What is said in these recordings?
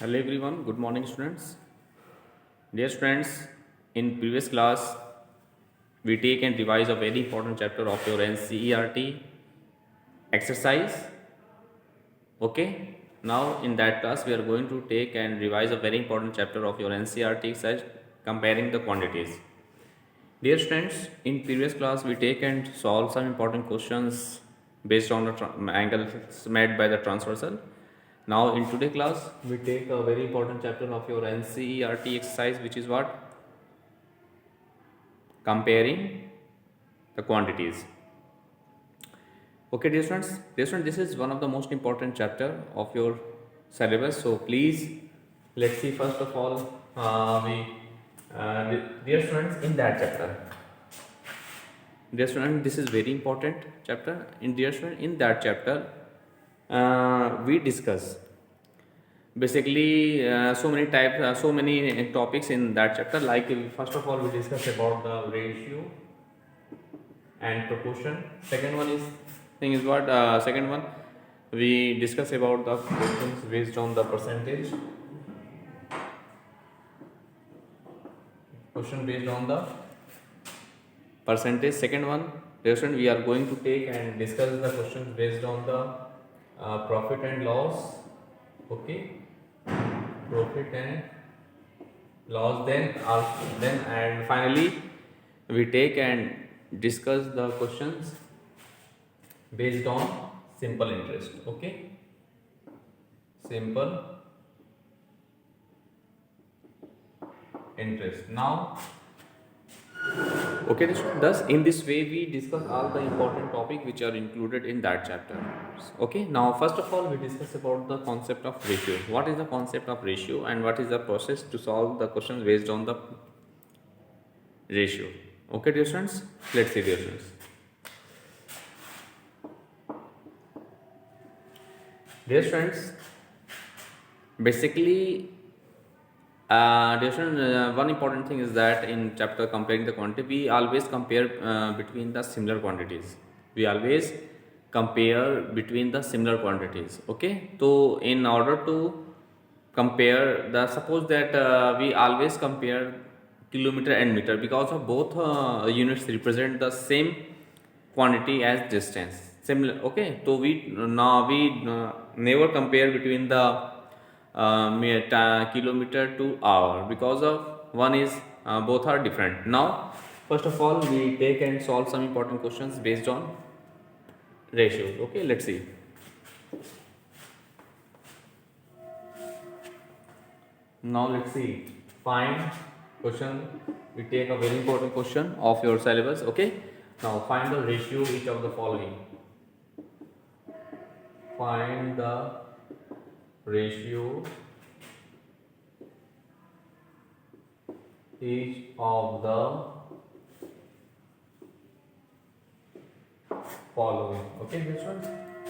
Hello everyone, good morning students. Dear students, in previous class we take and revise a very important chapter of your NCERT exercise. Okay, now in that class we are going to take and revise a very important chapter of your NCERT exercise comparing the quantities. Dear students, in previous class we take and solve some important questions based on the angles made by the transversal. Now in today class we take a very important chapter of your NCERT exercise, which is what? Comparing the quantities. Okay dear students, this is one of the most important chapter of your syllabus. So please, let's see first of all, dear students, in that chapter. Dear student, this is very important chapter. In dear student, in that chapter, we discuss basically so many topics in that chapter. Like first of all, we discuss about the ratio and proportion. Second one is thing is what second one we discuss about the questions based on the percentage. Question based on the percentage. Second one, question we are going to take and discuss the questions based on the profit and loss. Okay, profit and loss. Then and finally we take and discuss the questions based on simple interest. Okay, simple interest. Now, okay, thus in this way we discuss all the important topic which are included in that chapter. Okay, now first of all we discuss about the concept of ratio. What is the concept of ratio and what is the process to solve the questions based on the ratio? Okay, dear students, let's see, dear students. Dear students, basically, dear students, one important thing is that in chapter comparing the quantity, we always compare between the similar quantities. We always compare between the similar quantities. Okay, so in order to compare the, suppose that we always compare kilometer and meter, because of both units represent the same quantity as distance, similar. Okay, so we never compare between the kilometer to hour, because of one is both are different. Now first of all we take and solve some important questions based on ratios. Okay, let's see. Now let's see, find question. We take a very important question of your syllabus. Okay, now find the ratio each of the following. Find the ratio each of the following. Okay, this one.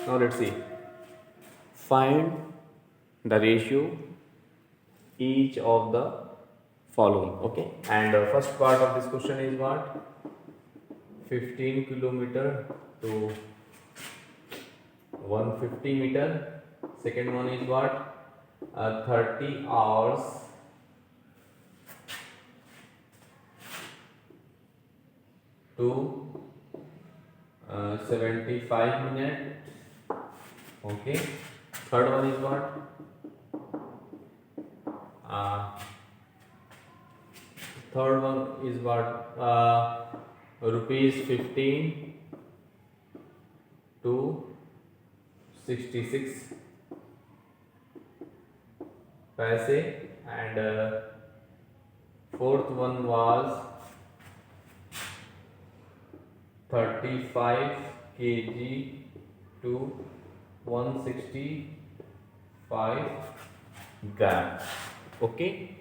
Now let's see, find the ratio each of the following. Okay, and first part of this question is what? 15 kilometer to 150 meter. Second one is what? 30 hours to 75 minutes. Okay, third one is what? Third one is what? Rupees 15 to 66 paise, and fourth one was 35 kg to 165 gram. Okay,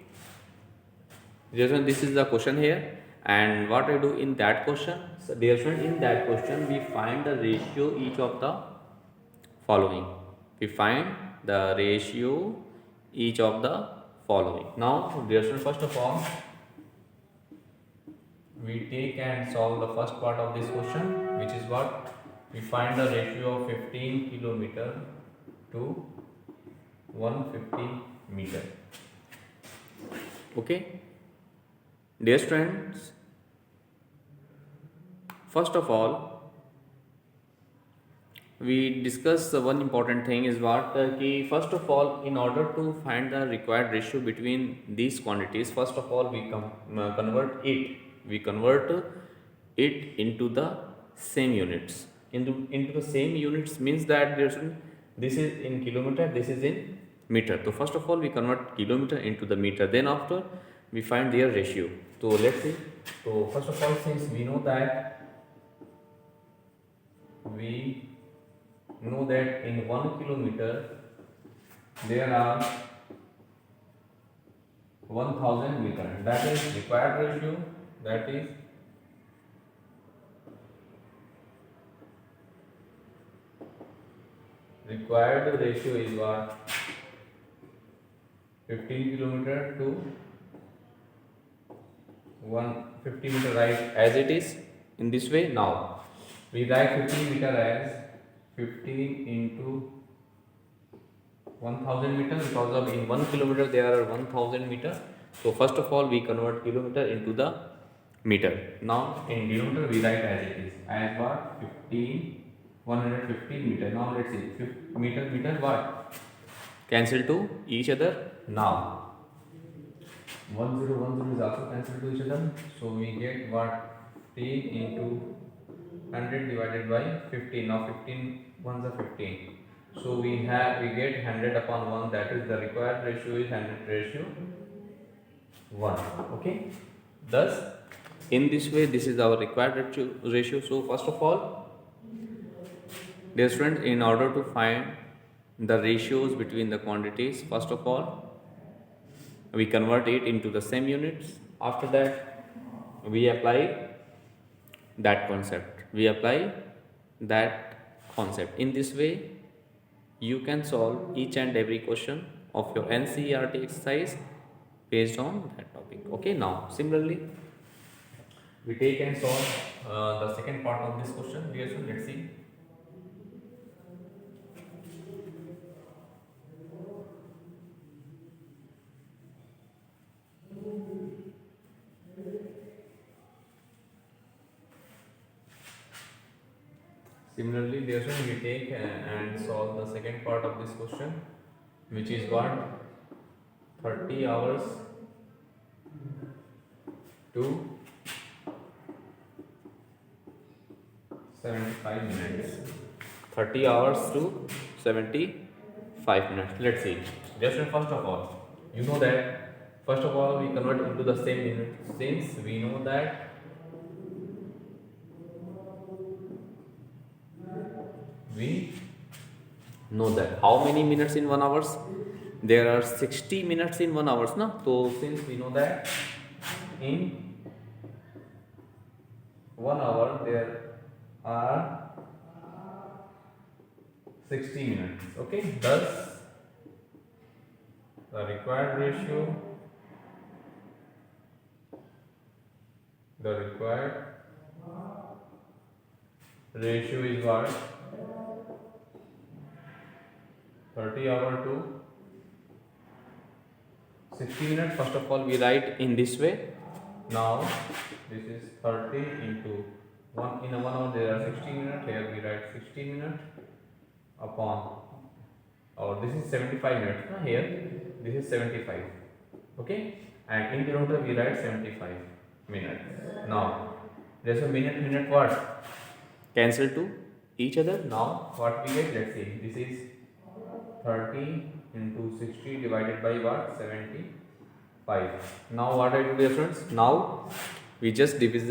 Jason, this is the question here, and what I do in that question. So dear student, in that question we find the ratio each of the following. We find the ratio each of the following. Now dear student, first of all we take and solve the first part of this question, which is what? We find the ratio of 15 kilometer to 150 meter. Okay, dear students, first of all we discuss one important thing is what ki first of all, in order to find the required ratio between these quantities, first of all we convert it into the same units. Into the same units means that this is in kilometer, this is in meter. So first of all we convert kilometer into the meter, then after we find their ratio. So let's see. So first of all, since we know that in 1 kilometer there are 1000 meter, that is required ratio, that is required ratio is what, 15 kilometer to 150 meter, right, as it is in this way. Now we write 15 meter as 15 into 1000 meter, because of in 1 kilometer there are 1000 meter. So first of all we convert kilometer into the meter. Now in kilometer we write as it is, as what, 115 meter. Now let's see, meter what, cancel to each other. Now 1010 is also cancelled to each other, so we get what, 15 into 100 divided by 15. Now 15 ones are 15, so we get 100 upon 1, that is the required ratio is 100 ratio 1. Okay, thus in this way this is our required ratio. So first of all, dear students, in order to find the ratios between the quantities, first of all we convert it into the same units. After that we apply that concept. In this way you can solve each and every question of your NCERT exercise based on that topic. Okay, now similarly we take and solve the second part of this question. Dear students, let's see. Similarly, dear students, we take and solve the second part of this question, which is what, 30 hours to 75 minutes. 30 hours to 75 minutes. Let's see. Dear students, first of all, you know that first of all we convert into the same unit, since we know that how many minutes in 1 hour, there are 60 minutes in 1 hour, na? So since we know that in 1 hour there are 60 minutes. Okay, thus the required ratio is what, 30 hour to 60 minutes. First of all we write in this way. Now this is 30 into 1, in a 1 hour there are 60 minutes, here we write 60 minutes upon, or this is 75 minutes, here this is 75. Okay, and in kilometer we write 75 minutes. Now there's a minute what, cancel to each other. Now what we get, let's see, this is 30 into 60 divided by what, 75. Now what I do, dear friends, now we just divide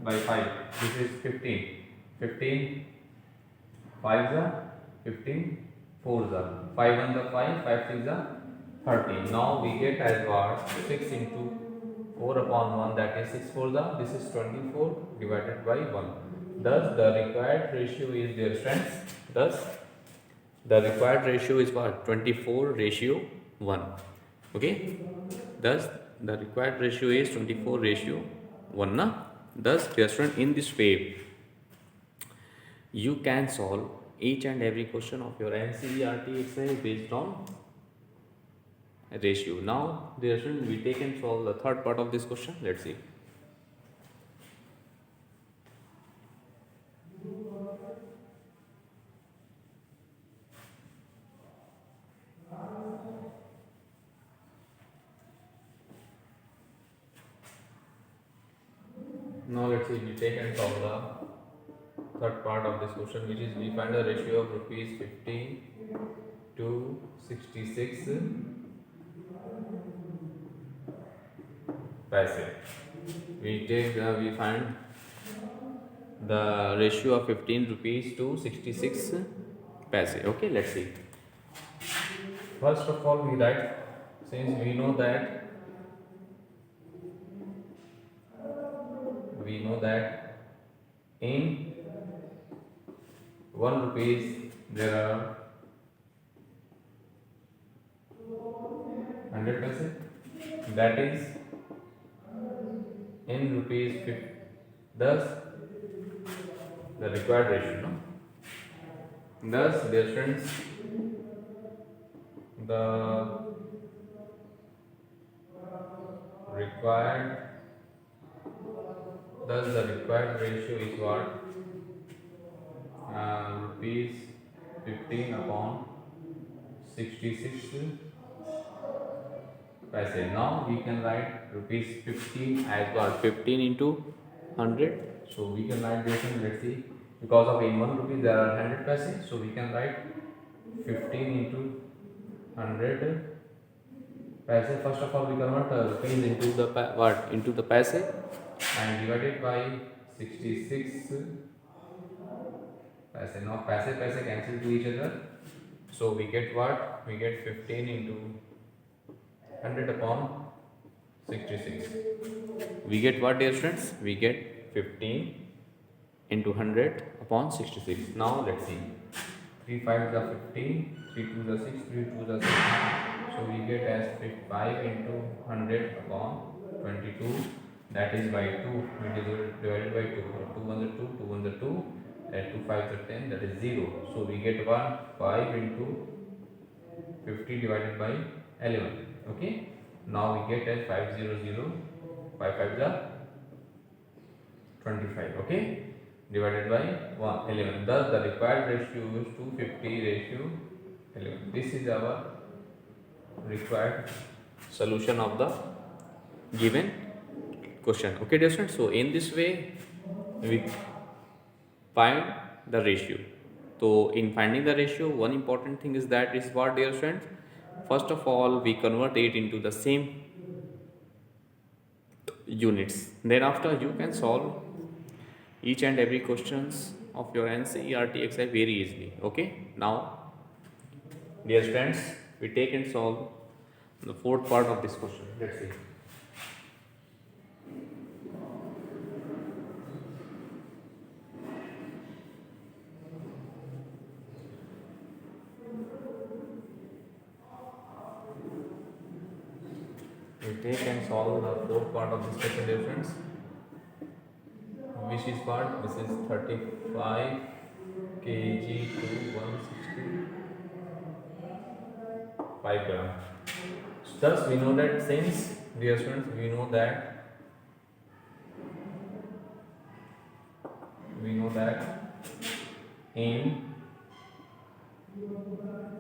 by 5. This is 15 5s are 15 4s are 5 1s are 5 5 6s are 30. Now we get as what, 6 into 4 upon 1, that is 6 4s are, this is 24 divided by 1. Thus the required ratio is, dear friends, the required ratio is what, 24 ratio 1. Okay, thus the required ratio is 24 ratio 1, na? Thus dear student, in this way you can solve each and every question of your NCERT exercise based on ratio. Now, dear students, we take and solve the third part of this question. Let's see. Now let's see, we take and solve the third part of this question, which is we find the ratio of rupees 50 to 66 paise. We find the ratio of 15 rupees to 66 paise. Okay, let's see. First of all, we write, since we know that in 1 rupees there are 100 paise, that is in rupees 50, thus the required ratio, no? Thus, dear friends, the required ratio is what? Rupees 15 upon 66 paise. Now we can write rupees 15 as what? 15 into 100. So we can write this, and let's see, because of in 1 rupee there are 100 paise, so we can write 15 into 100 paise. First of all, we convert rupees into the paise and divided by 66 paise. Now paise cancel to each other, so we get what? We get 15 into 100 upon 66. We get what, dear friends? We get 15 into 100 upon 66. Now let's see. 3 5 is 15, 3 2 is 6, 3 2 is 6. So we get as 5 into 100 upon 22. That is by 2. It is divided by 2. 2 1 is 2, 2 1 is 2, and 2 5 is 10. That is 0. So we get 5 into 50 divided by 11. Okay. Now we get as 500. 5 5 is 25. Okay. Divided by 11. Thus the required ratio is 250 ratio 11. This is our required solution of the given question. Okay, dear students. So in this way we find the ratio. So in finding the ratio, one important thing is that is what, dear friends? First of all, we convert it into the same units. Then after, you can solve each and every questions of your NCERT exercise very easily. Okay. Now, dear friends, we take and solve the fourth part of this question. Let's see. We take and solve the fourth part of this question, dear friends, which is what? This is 35 kg to 165 gram. Thus we know that, since, dear students, we know that in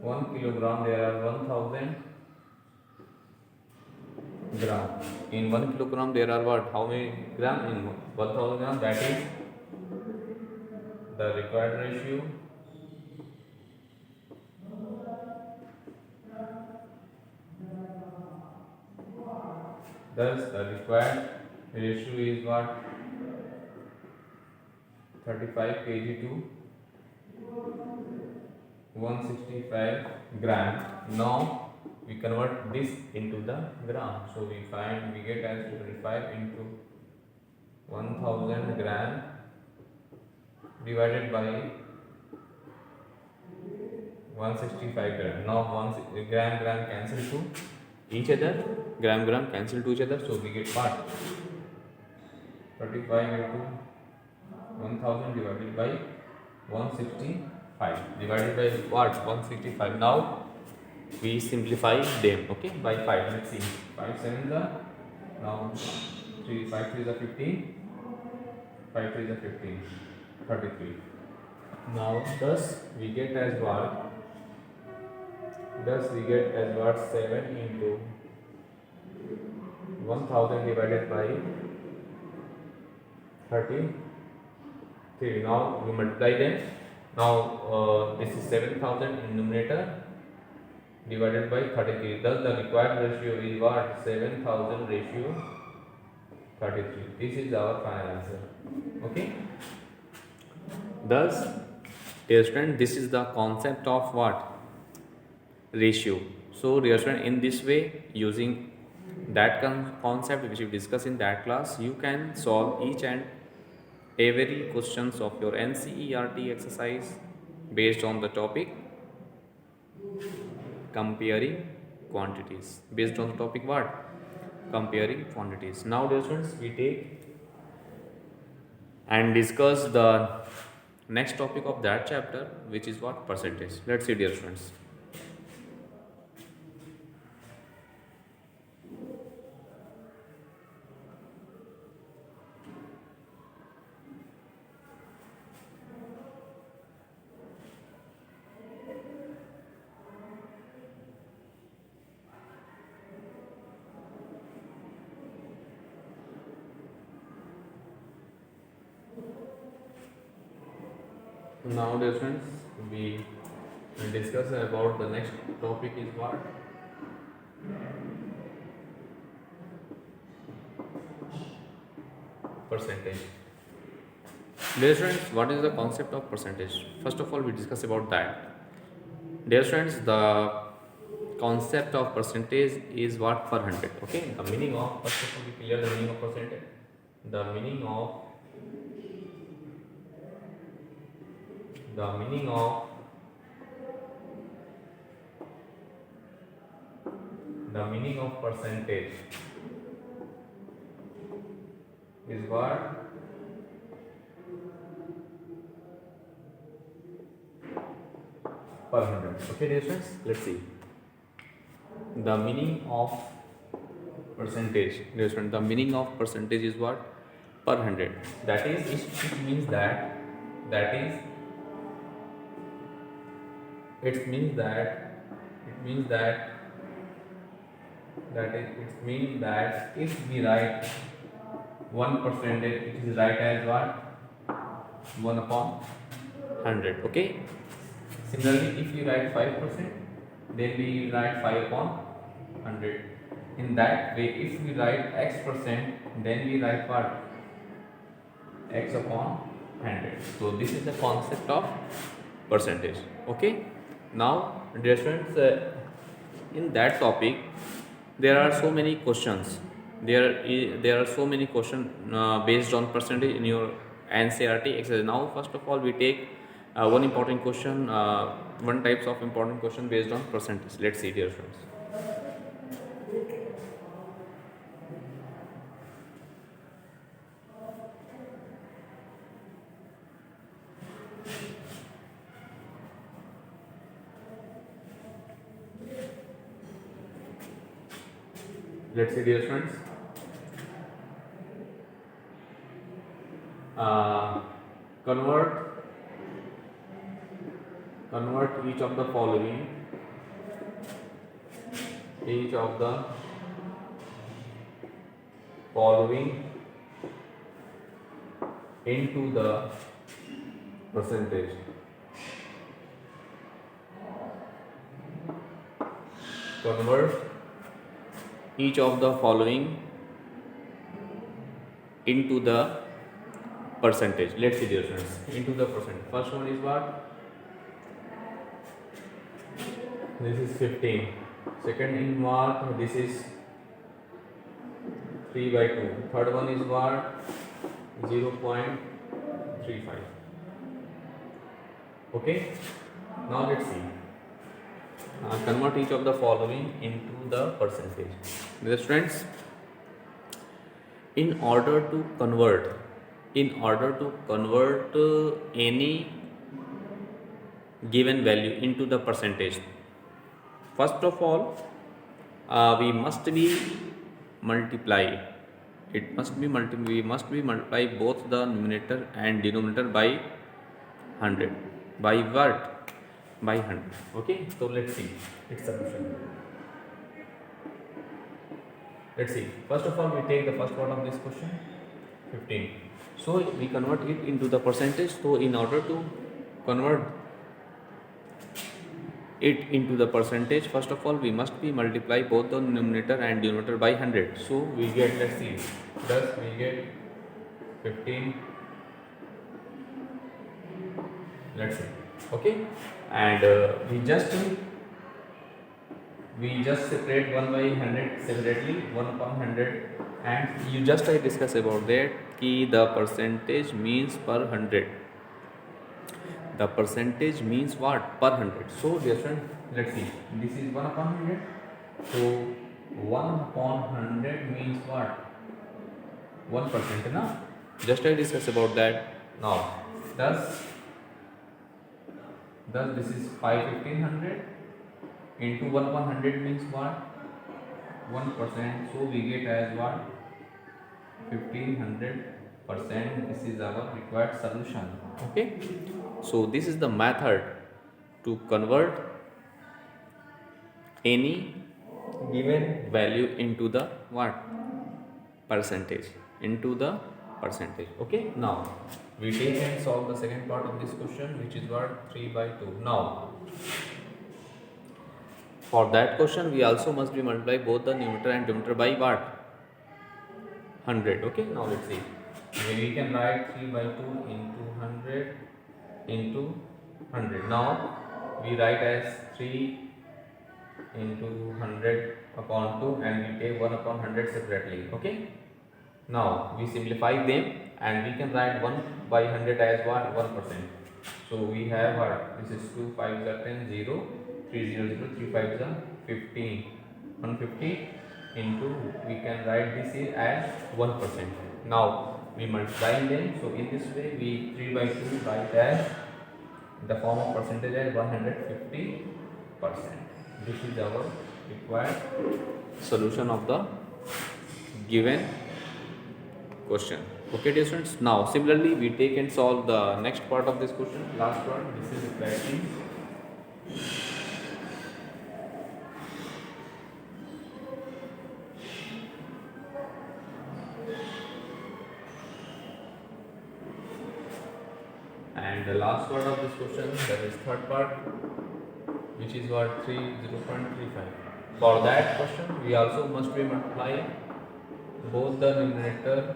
1 kilogram there are 1000 gram. In 1 kilogram there are what? How many gram? In 1000 gram, that is the required ratio. Thus the required ratio is what? 35 kg to 165 gram. Now we convert this into the gram. So we get as 25 into 1000 gram divided by 165 gram. Now gram cancel to each other. Gram cancel to each other. So we get what? 35 into 1000 divided by 165. 5 divided by what? 165. Now we simplify them, okay, by 5. Let's see. 5 7 the, now 3 5 3 is 15, 5 3 is 15, 33. Now thus we get as what? Thus we get as what? 7 into 1000 divided by 33. Now we multiply them. Now this is 7000 in numerator divided by 33. Thus the required ratio is what? 7000 ratio 33. This is our final answer. Okay. Thus, dear student, this is the concept of what? Ratio. So dear student, in this way, using that concept which we discussed in that class, you can solve each and every questions of your NCERT exercise based on the topic comparing quantities. Based on the topic what? Comparing quantities. Now dear students, we take and discuss the next topic of that chapter, which is what? Percentage. Let's see dear students. Now dear friends, we will discuss about the next topic is what? Percentage. Dear friends, what is the concept of percentage? First of all, we discuss about that. Dear friends, the concept of percentage is what? Per 100. Okay, the meaning of, first of all we clear the meaning of percentage. The meaning of percentage is what? Per 100. Okay dear friends, let's see the meaning of percentage. Dear friends, the meaning of percentage is what? Per 100. That is, it means that it means that if we write 1%, it is right as what? 1 upon 100. Okay. Similarly, if we write 5%, then we write 5 upon 100. In that way, if we write x%, then we write what? X upon 100. So this is the concept of percentage. Okay. Now, dear students, in that topic, there are so many questions. There are so many questions based on percentage in your NCERT exercise. Now, first of all, we take one important question, one types of important question based on percentage. Let's see, dear friends. Let's see, dear friends. Convert each of the following into the percentage. Convert each of the following into the percentage. Let's see, dear friends, into the percent. First one is what? This is 15. Second in what? This is 3/2. Third one is what? 0.35. Okay. Now let's see. Convert each of the following into the percentage. Dear friends, in order to convert any given value into the percentage. First of all, we must be multiply. It must be we must be multiply both the numerator and denominator by 100. By what? By 100. Okay, so let's see its solution. Let's see. First of all, we take the first part of this question, 15. So we convert it into the percentage. So in order to convert it into the percentage, first of all we must be multiply both the numerator and denominator by 100. So we get, let's see, thus we get 15, let's see, okay, and we just separate 1 by 100 separately, 1 upon 100, and you just I discuss about that ki the percentage means per 100. The percentage means what? Per 100. So dear friend, let's see, this is 1 upon 100. So 1 upon 100 means what? 1%, na? Just I discuss about that. Now thus this is 1500 into 1 upon 100 means what? 1%. So we get as what? 1500%. This is our required solution. Okay. So this is the method to convert any given value into the what? Percentage. Into the percentage. Okay. Now we take and solve the second part of this question, which is what? 3 by 2. Now for that question we also must be multiply both the numerator and denominator by what? 100. Okay. Now let's see. We can write 3 by 2 into 100 into 100. Now we write as 3 into 100 upon 2 and we take 1 upon 100 separately. Okay. Now we simplify them and we can write 1 by 100 as what? 1%. So we have what? This is 2 5 are 10 0 3 0 0 3 5 are 15 150 into we can write this here as 1%. Now we multiply them. So in this way we 3 by 2 write as the form of percentage as 150%. This is our required solution of the given question. Okay dear students, now similarly we take and solve the next part of this question, last one. This is reflecting. And the last part of this question, that is third part, which is what? 0.35. For that question we also must be multiply both the numerator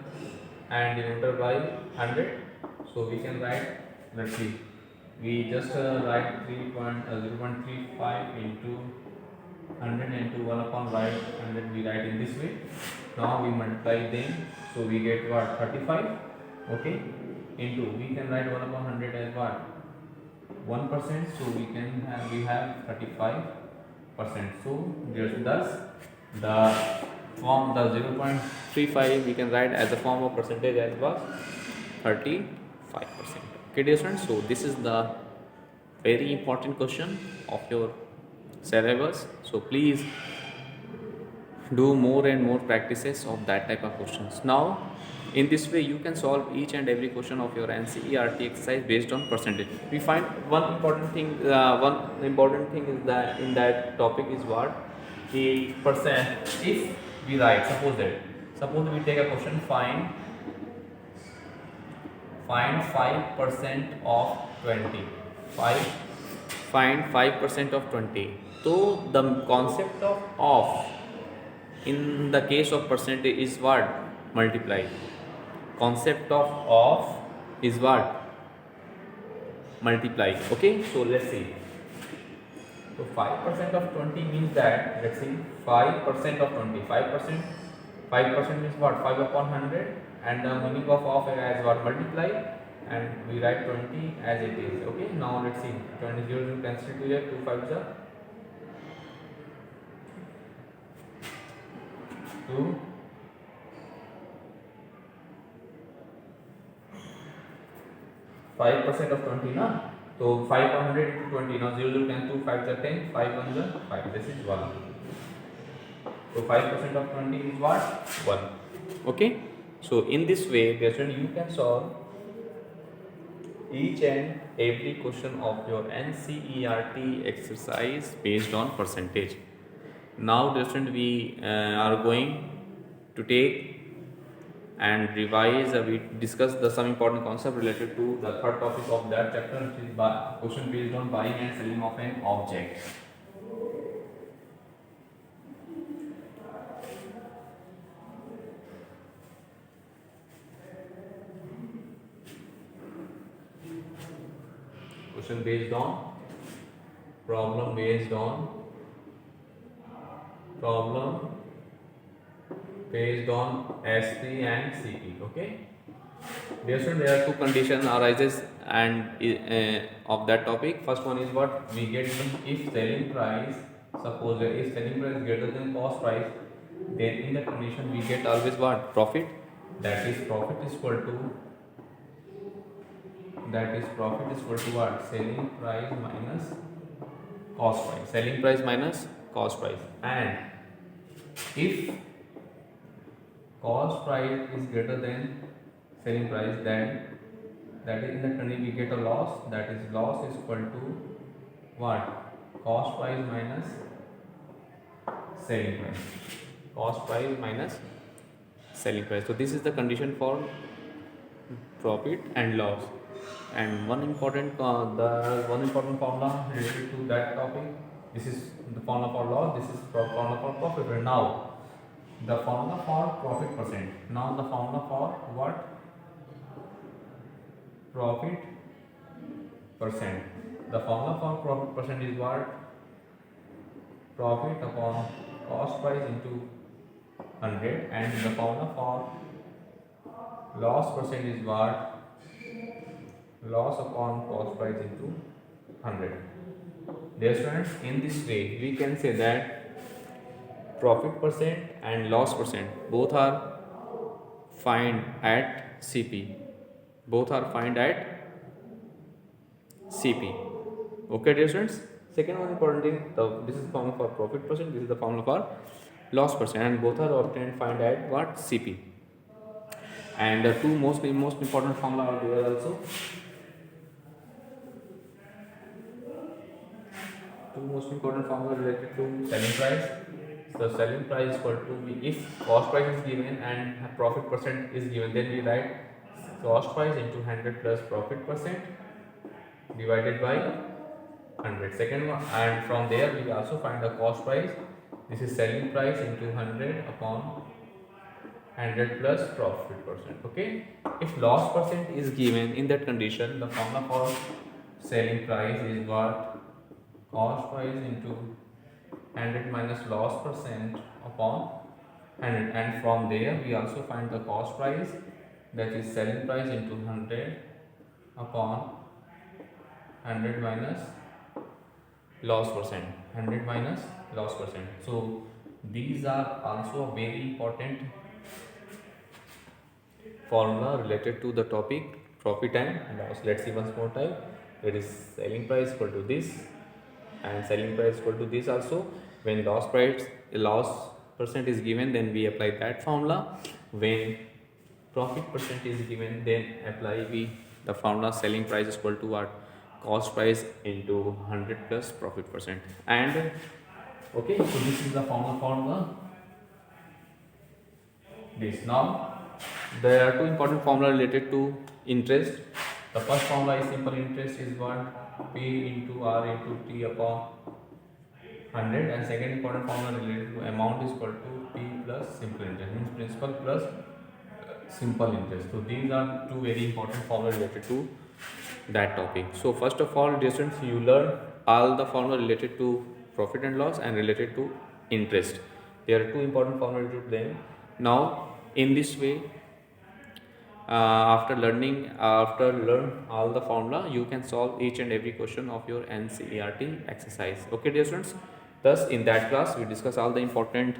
and denominator by 100. So we can write, let's see, we just write 0.35 into 100 into 1 upon 100, we write in this way. Now we multiply them, so we get what? 35. Okay, into we can write 1 upon 100 as what? 1%. So we have 35%. So thus the form, the 0.35 we can write as a form of percentage as was 35%. Okay dear friends, so this is the very important question of your syllabus. So please do more and more practices of that type of questions. Now in this way you can solve each and every question of your NCERT exercise based on percentage. We find one important thing is that in that topic is what? The percent. If we write, suppose we take a question, find 5% of 20. Find 5% of 20. So the concept of in the case of percentage is what? Multiply. Concept of is what? Multiply. Okay, so let's see. So 5% of 20 means that, let's see, 5% of 20. 5% means what? 5 upon 100, and the meaning of as what? Multiply, and we write 20 as it is. Okay, now let's see. 20 0 cancel to here, 2 5 are 2. 5% of 20, na? So 500 into 20. Now 0, 0, 10, 2, 5 are 10, 5 1 are 5. This is 1. So 5% of 20 is what? 1. Okay. So in this way, you can solve each and every question of your NCERT exercise based on percentage. Now, we are going to take and revise. We discuss some important concept related to the third topic of that chapter, which is question based on buying and selling of an object. Question based on problem based on SP and CP. Okay. Dear student, there are two conditions arises and of that topic. First one is what we get if selling price. Suppose if selling price is greater than cost price, then in that condition we get always what? Profit. That is profit is equal to what? Selling price minus cost price. Selling price minus cost price. And if cost price is greater than selling price, then that is in the condition we get a loss. That is loss is equal to what? Cost price minus selling price. Cost price minus selling price. So this is the condition for profit and loss. And one important formula related to that topic. This is the formula for loss. This is formula for profit. And now the formula for profit percent. Now the formula for what? Profit percent. The formula for profit percent is what? Profit upon cost price into 100, and the formula for loss percent is what? Loss upon cost price into 100. Dear students, in this way we can say that profit percent and loss percent both are find at CP. Both are find at CP. Okay, dear students. Second one important thing, this is the formula for profit percent, this is the formula for loss percent, and both are obtained find at what? CP. And the two most important formula are there also. Two most important formula related to selling price. So selling price is equal to, if cost price is given and profit percent is given, then we write cost price into 100 plus profit percent divided by 100. Second one, and from there we also find the cost price. This is selling price into 100 upon 100 plus profit percent. Okay. If loss percent is given, in that condition the formula for selling price is what? Cost price into 100 minus loss percent upon 100, and from there we also find the cost price, that is selling price into 100 upon 100 minus loss percent. 100 minus loss percent. So these are also a very important formula related to the topic profit and loss. Let's see once more time. That is selling price equal to this, and selling price equal to this also. When loss percent is given, then we apply that formula. When profit percent is given, then apply the formula selling price is equal to what? Cost price into 100 plus profit percent. And okay, so this is the formula. This now there are two important formula related to interest. The first formula is simple interest is what? P into R into T upon 100, and second important formula related to amount is equal to P plus simple interest, means principal plus simple interest. So these are two very important formulas related to that topic. So first of all, dear students, you learn all the formula related to profit and loss and related to interest. There are two important formulas related to them. Now in this way, after learn all the formula, you can solve each and every question of your NCERT exercise. Okay, dear students. Thus, in that class, we discuss all the important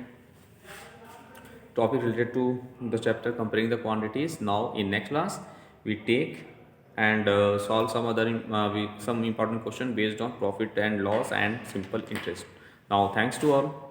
topic related to the chapter comparing the quantities. Now, in next class, we take and solve some other some important question based on profit and loss and simple interest. Now, thanks to all.